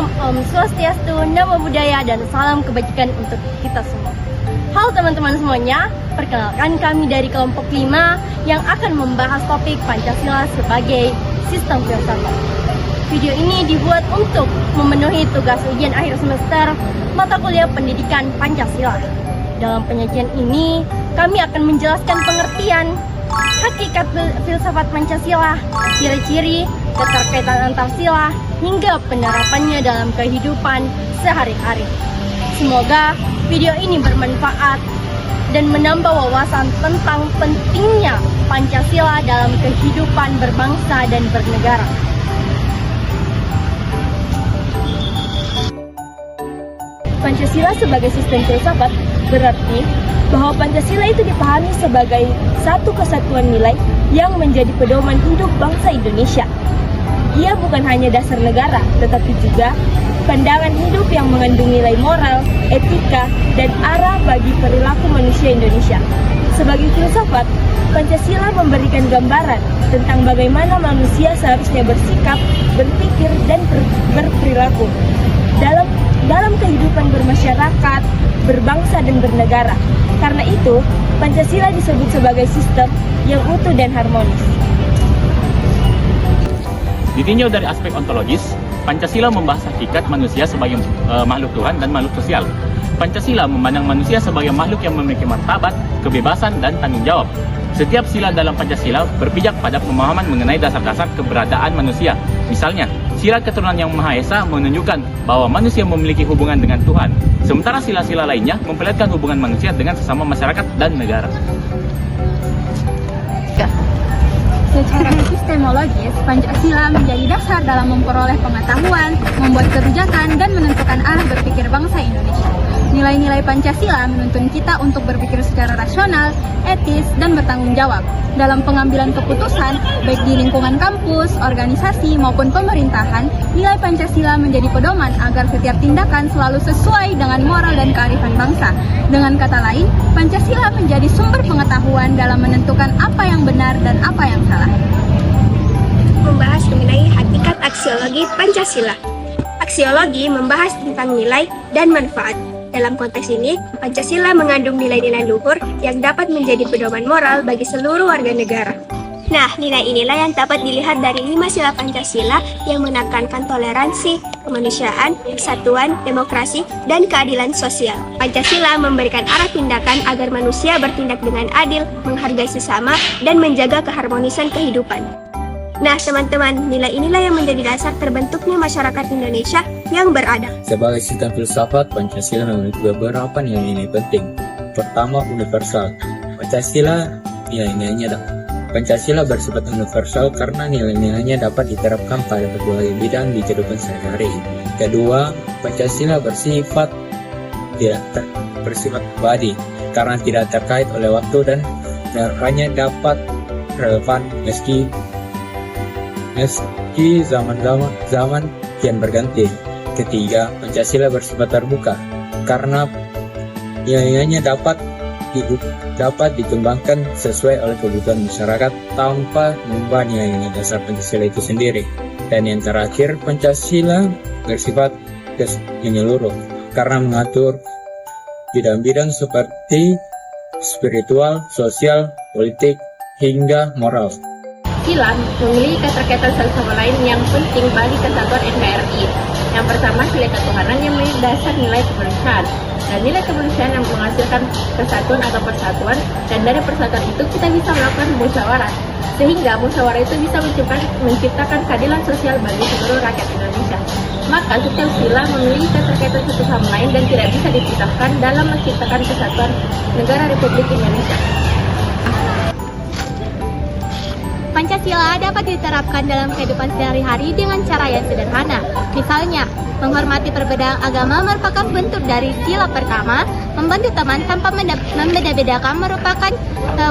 Salam Om Swastiastu, Namo Buddhaya, dan salam kebajikan untuk kita semua. Halo teman-teman semuanya, perkenalkan kami dari kelompok 5 yang akan membahas topik Pancasila sebagai sistem filsafat. Video ini dibuat untuk memenuhi tugas ujian akhir semester mata kuliah pendidikan Pancasila. Dalam penyajian ini, kami akan menjelaskan pengertian hakikat filsafat Pancasila, ciri-ciri, keterkaitan antar sila, hingga penerapannya dalam kehidupan sehari-hari. Semoga video ini bermanfaat dan menambah wawasan tentang pentingnya Pancasila dalam kehidupan berbangsa dan bernegara. Pancasila sebagai sistem filsafat berarti bahwa Pancasila itu dipahami sebagai satu kesatuan nilai yang menjadi pedoman hidup bangsa Indonesia. Ia bukan hanya dasar negara, tetapi juga pandangan hidup yang mengandung nilai moral, etika, dan arah bagi perilaku manusia Indonesia. Sebagai filsafat, Pancasila memberikan gambaran tentang bagaimana manusia seharusnya bersikap, berpikir, dan berperilaku dalam kehidupan bermasyarakat, berbangsa, dan bernegara. Karena itu, Pancasila disebut sebagai sistem yang utuh dan harmonis. Ditinjau dari aspek ontologis, Pancasila membahas hakikat manusia sebagai makhluk Tuhan dan makhluk sosial. Pancasila memandang manusia sebagai makhluk yang memiliki martabat, kebebasan, dan tanggung jawab. Setiap sila dalam Pancasila berpijak pada pemahaman mengenai dasar-dasar keberadaan manusia. Misalnya, sila keturunan yang Maha Esa menunjukkan bahwa manusia memiliki hubungan dengan Tuhan, sementara sila-sila lainnya memperlihatkan hubungan manusia dengan sesama masyarakat dan negara. Secara epistemologis, Pancasila menjadi dasar dalam memperoleh pengetahuan, membuat kebijakan, dan menentukan arah berpikir bangsa Indonesia. Nilai-nilai Pancasila menuntun kita untuk berpikir secara rasional, etis, dan bertanggung jawab dalam pengambilan keputusan, baik di lingkungan kampus, organisasi, maupun pemerintahan. Nilai Pancasila menjadi pedoman agar setiap tindakan selalu sesuai dengan moral dan kearifan bangsa. Dengan kata lain, Pancasila menjadi sumber pengetahuan dalam menentukan apa yang benar dan apa yang salah. Membahas mengenai hakikat aksiologi Pancasila. Aksiologi membahas tentang nilai dan manfaat. Dalam konteks ini, Pancasila mengandung nilai-nilai luhur yang dapat menjadi pedoman moral bagi seluruh warga negara. Nah, nilai inilah yang dapat dilihat dari 5 sila Pancasila yang menekankan toleransi, kemanusiaan, persatuan, demokrasi, dan keadilan sosial. Pancasila memberikan arah tindakan agar manusia bertindak dengan adil, menghargai sesama, dan menjaga keharmonisan kehidupan. Nah, teman-teman, nilai inilah yang menjadi dasar terbentuknya masyarakat Indonesia yang beradab. Sebagai sistem filsafat, Pancasila memiliki beberapa nilai-nilai penting. Pertama, universal. Pancasila bersifat universal karena nilai-nilainya dapat diterapkan pada berbagai bidang di kehidupan sehari-hari. Kedua, Pancasila bersifat abadi karena tidak terkait oleh waktu dan hanya dapat relevan meski zaman kian berganti. Ketiga, Pancasila bersifat terbuka karena nilainya dapat dikembangkan sesuai oleh kebutuhan masyarakat tanpa mengubah nilai-nilai dasar Pancasila itu sendiri. Dan yang terakhir, Pancasila bersifat menyeluruh karena mengatur bidang-bidang seperti spiritual, sosial, politik, hingga moral. Sila memiliki keterkaitan satu sama lain yang penting bagi kesatuan NKRI. Yang pertama, sila ketuhanan yang menjadi dasar nilai kemanusiaan. Dan nilai kemanusiaan yang menghasilkan kesatuan atau persatuan, dan dari persatuan itu kita bisa melakukan musyawarah. Sehingga musyawarah itu bisa menciptakan keadilan sosial bagi seluruh rakyat Indonesia. Maka setiap sila memiliki keterkaitan satu sama lain dan tidak bisa dipisahkan dalam menciptakan kesatuan negara Republik Indonesia. Pancasila dapat diterapkan dalam kehidupan sehari-hari dengan cara yang sederhana. Misalnya, menghormati perbedaan agama merupakan bentuk dari sila pertama, membantu teman tanpa membeda-bedakan merupakan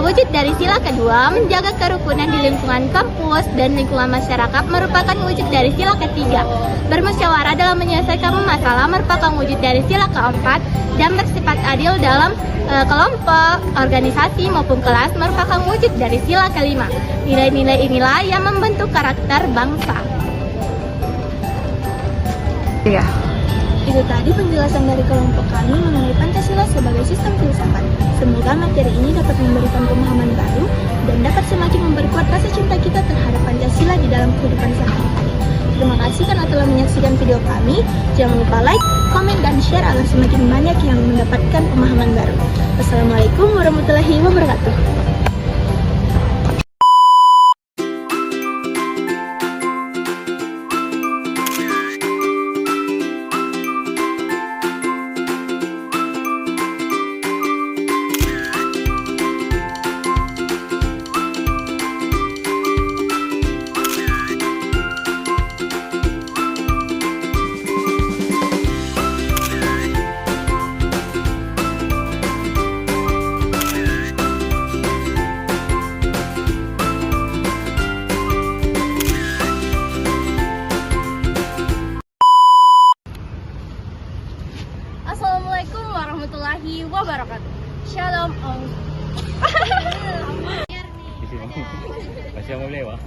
wujud dari sila kedua, menjaga kerukunan di lingkungan kampus dan lingkungan masyarakat merupakan wujud dari sila ketiga, bermusyawarah dalam menyelesaikan masalah merupakan wujud dari sila keempat, dan bersifat adil dalam kelompok, organisasi maupun kelas merupakan wujud dari sila kelima. Nilai-nilai inilah yang membentuk karakter bangsa. Iya. Itu tadi penjelasan dari kelompok kami mengenai Pancasila sebagai sistem filsafat. Semoga materi ini dapat memberikan pemahaman baru dan dapat semakin memperkuat rasa cinta kita terhadap Pancasila di dalam kehidupan sehari-hari. Terima kasih karena telah menyaksikan video kami. Jangan lupa like, komen, dan share agar semakin banyak yang mendapatkan pemahaman baru. Wassalamualaikum warahmatullahi wabarakatuh. Assalamualaikum warahmatullahi wabarakatuh. Shalom Om. Di sini. Masih mau lewat.